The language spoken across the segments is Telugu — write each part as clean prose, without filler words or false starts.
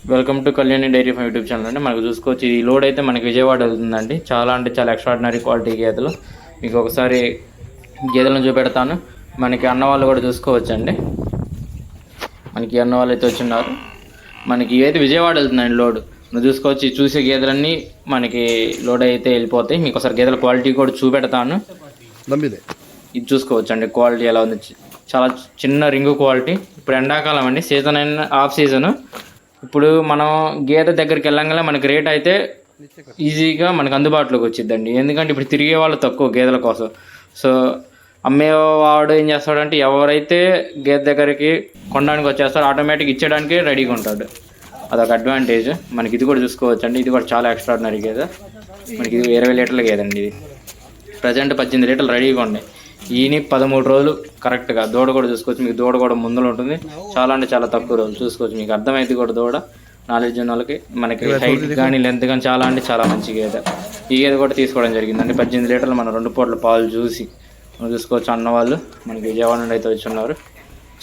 Welcome to Kalyani dairy farm YouTube channel అండి. మనకు చూసుకోవచ్చు ఈ లోడ్ అయితే మనకి విజయవాడ వెళ్తుందండి. చాలా అంటే చాలా ఎక్స్ట్రాడినరీ క్వాలిటీ గేదెలు. మీకు ఒకసారి గేదెలను చూపెడతాను. మనకి అన్నవాళ్ళు కూడా చూసుకోవచ్చండి. మనకి అన్నవాళ్ళు అయితే వచ్చిన్నారు. మనకి అయితే విజయవాడ వెళ్తుందండి లోడ్. నువ్వు చూసుకోవచ్చు. చూసే గేదెలన్నీ మనకి లోడ్ అయితే వెళ్ళిపోతాయి. మీకు ఒకసారి గేదెల క్వాలిటీ కూడా చూపెడతాను. ఇది చూసుకోవచ్చు అండి క్వాలిటీ ఎలా ఉంది. చాలా చిన్న రింగు క్వాలిటీ. ఇప్పుడు ఎండాకాలం అండి, సీజన్ అయిన ఆఫ్ సీజను. ఇప్పుడు మనం గేదె దగ్గరికి వెళ్ళంగానే మనకి రేట్ అయితే ఈజీగా మనకు అందుబాటులోకి వచ్చిద్దండి. ఎందుకంటే ఇప్పుడు తిరిగే వాళ్ళు తక్కువ గేదెల కోసం. సో అమ్మేవాడు ఏం చేస్తాడంటే ఎవరైతే గేదె దగ్గరికి కొనడానికి వచ్చేస్తారో ఆటోమేటిక్ ఇచ్చేయడానికి రెడీగా ఉంటాడు. అదొక అడ్వాంటేజ్. మనకి ఇది కూడా చూసుకోవచ్చు అండి. ఇది కూడా చాలా ఎక్స్ట్రాడినరీ గేదె. మనకి ఇది 20 లీటర్ల గేదె అండి. ఇది ప్రజెంట్ 18 లీటర్లు రెడీగా ఉన్నాయి. ఈయన 13 రోజులు కరెక్ట్గా. దూడ కూడా చూసుకోవచ్చు. మీకు దూడ కూడా ముందులో ఉంటుంది. చాలా అంటే చాలా తక్కువ రోజులు చూసుకోవచ్చు. మీకు అర్థమైంది కూడా దూడ. నాలెడ్జ్ ఉన్న వాళ్ళకి మనకి హైట్ కానీ లెంత్ కానీ చాలా అంటే చాలా మంచి గేదె. ఈ గేదె కూడా తీసుకోవడం జరిగిందండి. 18 లీటర్లు మనం 2 పూట్ల పాలు చూసి మనం చూసుకోవచ్చు. అన్నవాళ్ళు మనకి విజయవాడ నుండి అయితే వచ్చి ఉన్నారు.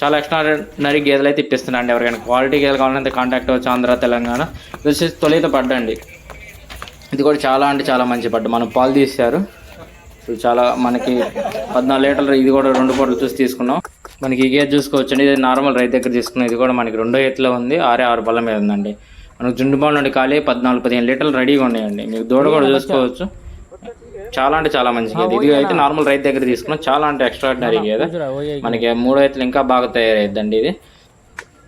చాలా ఎక్స్ట్రాడినరీ గేదెలు అయితే ఇప్పిస్తున్నాండి. ఎవరికైనా క్వాలిటీ గేదెలు కావాలంటే కాంటాక్ట్ అవ్వచ్చు. ఆంధ్ర తెలంగాణ. ఇది వచ్చేసి తొలిత పడ్డండి. ఇది కూడా చాలా అంటే చాలా మంచి పడ్డ. మనం పాలు తీశారు. చాలా మనకి 14 లీటర్లు. ఇది కూడా 2 పూటలు చూసి తీసుకున్నాం. మనకి ఈ గేదె చూసుకోవచ్చు అండి. ఇది నార్మల్ రైతు దగ్గర తీసుకున్నాం. ఇది కూడా మనకి 2వ ఎత్తులో ఉంది. 6 బల్ల మీద ఉందండి. మనకు జుండుబాల్ నుండి ఖాళీ 14-15 లీటర్లు రెడీగా ఉన్నాయండి. మీకు దూడ కూడా చూసుకోవచ్చు. చాలా అంటే చాలా మంచి గేదె. ఇది అయితే నార్మల్ రైతు దగ్గర తీసుకున్నాం. చాలా అంటే ఎక్స్ట్రాడినరీ గేదె. మనకి 3వ ఎత్తులు ఇంకా బాగా తయారయ్యిద్దండి. ఇది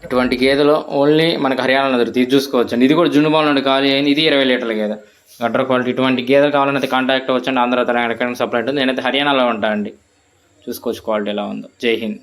ఇటువంటి గేదెలో ఓన్లీ మనకి హర్యానాలో దొరుకుతుంది. ఇది చూసుకోవచ్చు అండి. ఇది కూడా జుండుబాల్ నుండి ఖాళీ అయింది. ఇది 20 లీటర్ల గేదె. గట్ర క్వాలిటీ. ఇటువంటి గేదెలు కావాలంటే కాంటాక్ట్ అవ్వచ్చండి. ఆంధ్ర తెలంగాణ ఎక్కడ సప్లై ఉంటుంది. నేనైతే హర్యానాలో ఉంటాను అండి. చూసుకోవచ్చు క్వాలిటీ ఎలా ఉందో. జై హింద్.